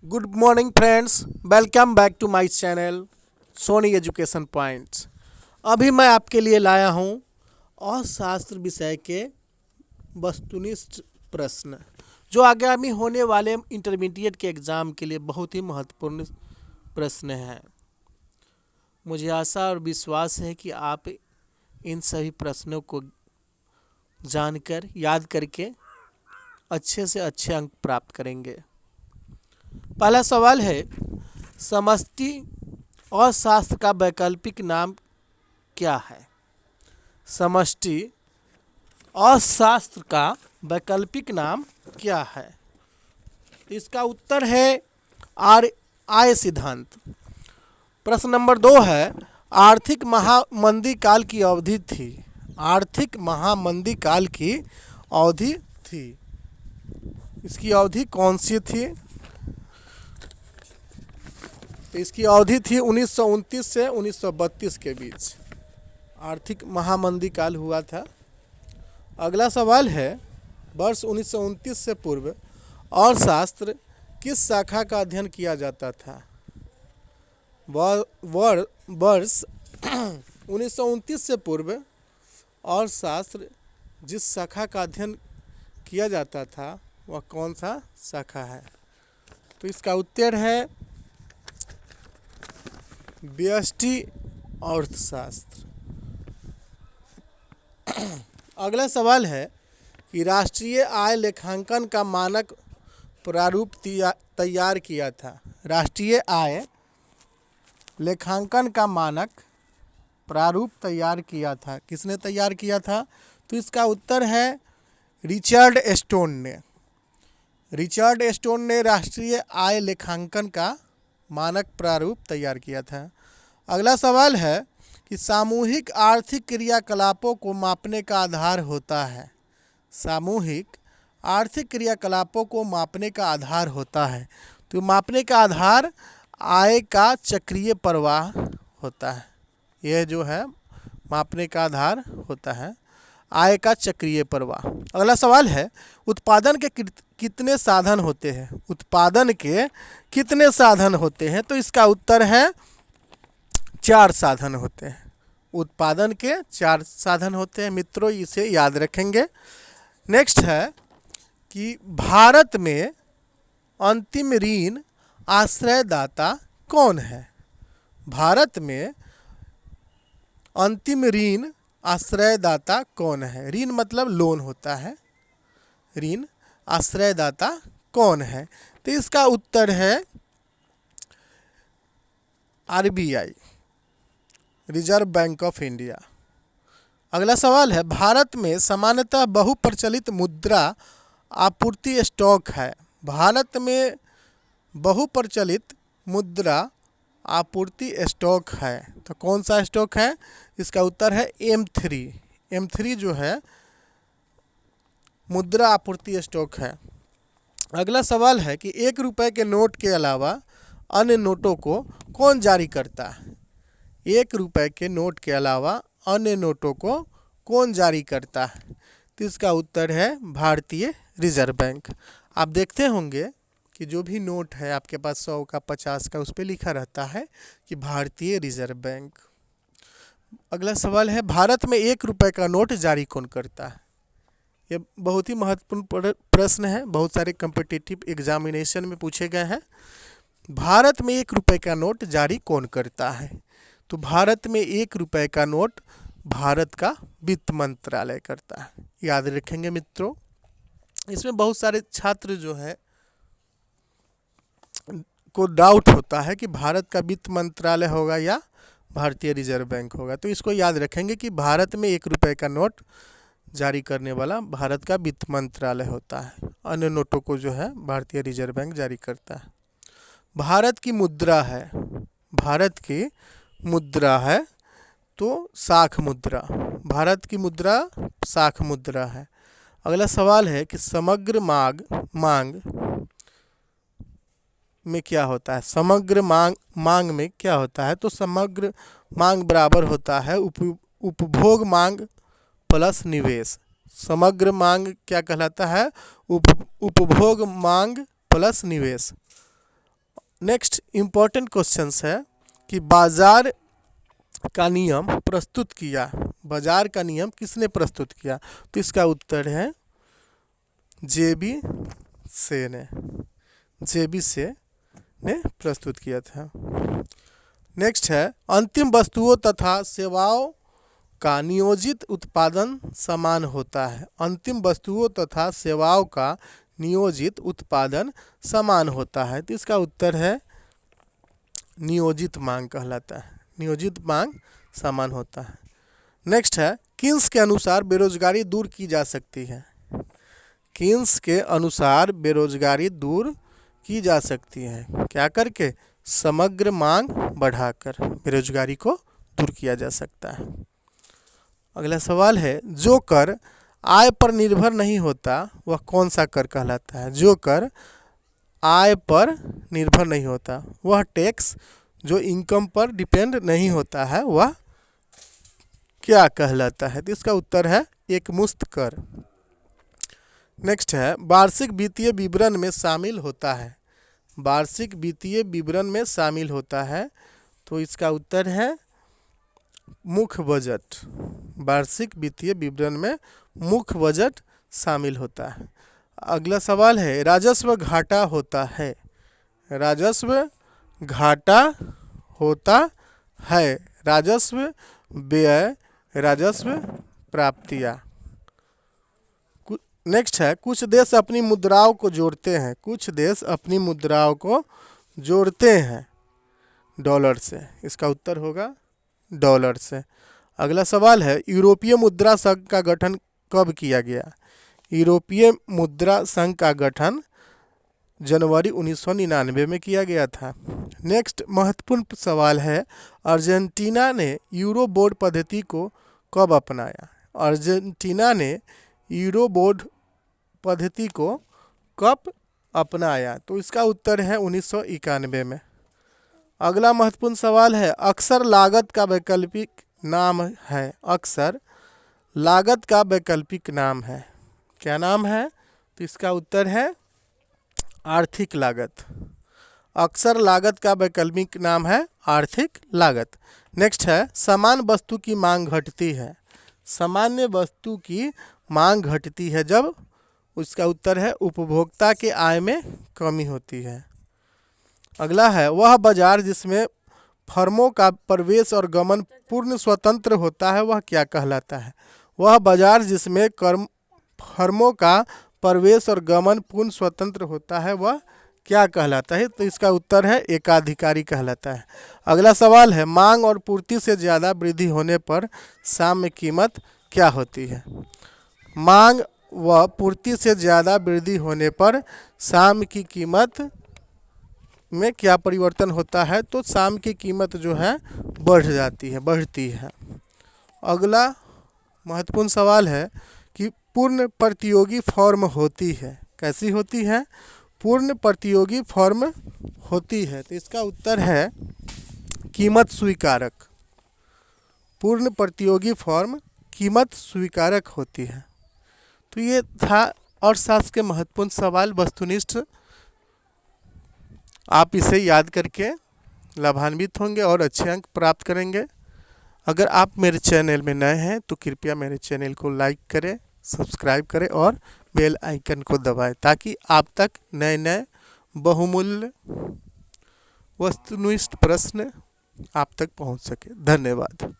Good morning friends, welcome back to my channel Soni education points. अभी मैं आपके लिए लाया हूँ अर्थशास्त्र विषय के वस्तुनिष्ठ प्रश्न जो आगामी होने वाले इंटरमीडिएट के एग्ज़ाम के लिए बहुत ही महत्वपूर्ण प्रश्न हैं। मुझे आशा और विश्वास है कि आप इन सभी प्रश्नों को जानकर याद करके अच्छे से अच्छे अंक प्राप्त करेंगे। पहला सवाल है, समष्टि अर्थशास्त्र का वैकल्पिक नाम क्या है? समष्टि अर्थशास्त्र का वैकल्पिक नाम क्या है? इसका उत्तर है आय सिद्धांत। प्रश्न नंबर 2 है, आर्थिक महामंदी काल की अवधि थी। आर्थिक महामंदी काल की अवधि थी, इसकी अवधि कौन सी थी? इसकी अवधि थी 1929 से 1932 के बीच आर्थिक महामंदी काल हुआ था। अगला सवाल है, वर्ष 1929 से पूर्व अर्थशास्त्र किस शाखा का अध्ययन किया जाता था? वर्ष 1929 से पूर्व अर्थशास्त्र जिस शाखा का अध्ययन किया जाता था वह कौन सा शाखा है? तो इसका उत्तर है व्यष्टि अर्थशास्त्र। अगला सवाल है कि राष्ट्रीय आय लेखांकन का मानक प्रारूप तैयार किया था। राष्ट्रीय आय लेखांकन का मानक प्रारूप तैयार किया था, किसने तैयार किया था? तो इसका उत्तर है रिचर्ड स्टोन ने। रिचर्ड स्टोन ने राष्ट्रीय आय लेखांकन का मानक प्रारूप तैयार किया था। अगला सवाल है कि सामूहिक आर्थिक क्रियाकलापों को मापने का आधार होता है। सामूहिक आर्थिक क्रियाकलापों को मापने का आधार होता है, तो मापने का आधार आय का चक्रीय प्रवाह होता है। यह जो है मापने का आधार होता है आय का चक्रीय प्रवाह। अगला सवाल है, उत्पादन के कितने साधन होते हैं? उत्पादन के कितने साधन होते हैं? तो इसका उत्तर है 4 साधन होते हैं। उत्पादन के 4 साधन होते हैं मित्रों, इसे याद रखेंगे। नेक्स्ट है कि भारत में अंतिम ऋण आश्रयदाता कौन है? भारत में अंतिम ऋण आश्रयदाता कौन है? ऋण मतलब लोन होता है। ऋण आश्रयदाता कौन है? तो इसका उत्तर है RBI, reserve bank of India. अगला सवाल है, भारत में सामान्यतः बहुप्रचलित मुद्रा आपूर्ति स्टॉक है। भारत में बहुप्रचलित मुद्रा आपूर्ति स्टॉक है, तो कौन सा स्टॉक है? इसका उत्तर है M3। M3 जो है मुद्रा आपूर्ति स्टॉक है। अगला सवाल है कि 1 रुपये के नोट के अलावा अन्य नोटों को कौन जारी करता है? 1 रुपये के नोट के अलावा अन्य नोटों को कौन जारी करता है? तो इसका उत्तर है भारतीय रिजर्व बैंक। आप देखते होंगे कि जो भी नोट है आपके पास 100 का 50 का, उस पर लिखा रहता है कि भारतीय रिजर्व बैंक। अगला सवाल है, भारत में 1 रुपये का नोट जारी कौन करता है? ये बहुत ही महत्वपूर्ण प्रश्न है, बहुत सारे कॉम्पिटिटिव एग्जामिनेशन में पूछे गए हैं। भारत में 1 रुपये का नोट जारी कौन करता है? तो भारत में 1 रुपये का नोट भारत का वित्त मंत्रालय करता है, याद रखेंगे मित्रों। इसमें बहुत सारे छात्र जो है को डाउट होता है कि भारत का वित्त मंत्रालय होगा या भारतीय रिजर्व बैंक होगा, तो इसको याद रखेंगे कि भारत में 1 रुपये का नोट जारी करने वाला भारत का वित्त मंत्रालय होता है। अन्य नोटों को जो है भारतीय रिजर्व बैंक जारी करता है। भारत की मुद्रा है, भारत की मुद्रा है तो शाख मुद्रा। भारत की मुद्रा शाख मुद्रा है। अगला सवाल है कि समग्र मांग में क्या होता है? समग्र मांग में क्या होता है? तो समग्र मांग बराबर होता है उपभोग मांग प्लस निवेश। समग्र मांग क्या कहलाता है? उपभोग मांग प्लस निवेश। नेक्स्ट इम्पॉर्टेंट क्वेश्चंस है कि बाजार का नियम प्रस्तुत किया, बाजार का नियम किसने प्रस्तुत किया? तो इसका उत्तर है जेबी से ने, जेबी से ने प्रस्तुत किया था। नेक्स्ट है अंतिम वस्तुओं तथा सेवाओं का नियोजित उत्पादन समान होता है। अंतिम वस्तुओं तथा सेवाओं का नियोजित उत्पादन समान होता है। तो इसका उत्तर है नियोजित मांग कहलाता है, नियोजित मांग समान होता है। नेक्स्ट है किन्स के अनुसार बेरोजगारी दूर की जा सकती है? किन्स के अनुसार बेरोजगारी दूर की जा सकती है क्या करके? समग्र मांग बढ़ाकर बेरोजगारी को दूर किया जा सकता है। अगला सवाल है जो कर आय पर निर्भर नहीं होता वह कौन सा कर कहलाता है? जो कर आय पर निर्भर नहीं होता, वह टैक्स जो इनकम पर डिपेंड नहीं होता है वह क्या कहलाता है? तो इसका उत्तर है एकमुश्त कर। नेक्स्ट है वार्षिक वित्तीय विवरण में शामिल होता है, वार्षिक वित्तीय विवरण में शामिल होता है। तो इसका उत्तर है मुख्य बजट। वार्षिक वित्तीय विवरण में मुख्य बजट शामिल होता है। अगला सवाल है राजस्व घाटा होता है, राजस्व घाटा होता है, राजस्व व्यय, राजस्व प्राप्तियाँ। नेक्स्ट है कुछ देश अपनी मुद्राओं को जोड़ते हैं, कुछ देश अपनी मुद्राओं को जोड़ते हैं डॉलर से। इसका उत्तर होगा डॉलर से। अगला सवाल है यूरोपीय मुद्रा संघ का गठन कब किया गया? यूरोपीय मुद्रा संघ का गठन जनवरी 1999 में किया गया था। नेक्स्ट महत्वपूर्ण सवाल है अर्जेंटीना ने यूरो बोर्ड पद्धति को कब अपनाया? अर्जेंटीना ने यूरो बोर्ड पद्धति को कब अपनाया? तो इसका उत्तर है 1991 में। अगला महत्वपूर्ण सवाल है अक्सर लागत का वैकल्पिक नाम है, अक्सर लागत का वैकल्पिक नाम है, क्या नाम है? तो इसका उत्तर है आर्थिक लागत। अक्सर लागत का वैकल्पिक नाम है आर्थिक लागत। नेक्स्ट है समान वस्तु की मांग घटती है, सामान्य वस्तु की मांग घटती है जब? उसका उत्तर है उपभोक्ता के आय में कमी होती है। अगला है वह बाजार जिसमें फर्मों का प्रवेश और गमन पूर्ण स्वतंत्र होता है वह क्या कहलाता है? वह बाजार जिसमें फर्मों का प्रवेश और गमन पूर्ण स्वतंत्र होता है वह क्या कहलाता है? तो इसका उत्तर है एकाधिकारी कहलाता है। अगला सवाल है मांग और पूर्ति से ज़्यादा वृद्धि होने पर साम्य कीमत क्या होती है? मांग व पूर्ति से ज़्यादा वृद्धि होने पर साम्य की कीमत में क्या परिवर्तन होता है? तो साम्य की कीमत जो है बढ़ जाती है, बढ़ती है। अगला महत्वपूर्ण सवाल है कि पूर्ण प्रतियोगी फॉर्म होती है, कैसी होती है? पूर्ण प्रतियोगी फॉर्म होती है। तो इसका उत्तर है कीमत स्वीकारक। पूर्ण प्रतियोगी फॉर्म कीमत स्वीकारक होती है। तो ये था अर्थशास्त्र के महत्वपूर्ण सवाल वस्तुनिष्ठ। आप इसे याद करके लाभान्वित होंगे और अच्छे अंक प्राप्त करेंगे। अगर आप मेरे चैनल में नए हैं तो कृपया मेरे चैनल को लाइक करें, सब्सक्राइब करें और बेल आइकन को दबाएं ताकि आप तक नए नए बहुमूल्य वस्तुनिष्ठ प्रश्न आप तक पहुंच सके। धन्यवाद।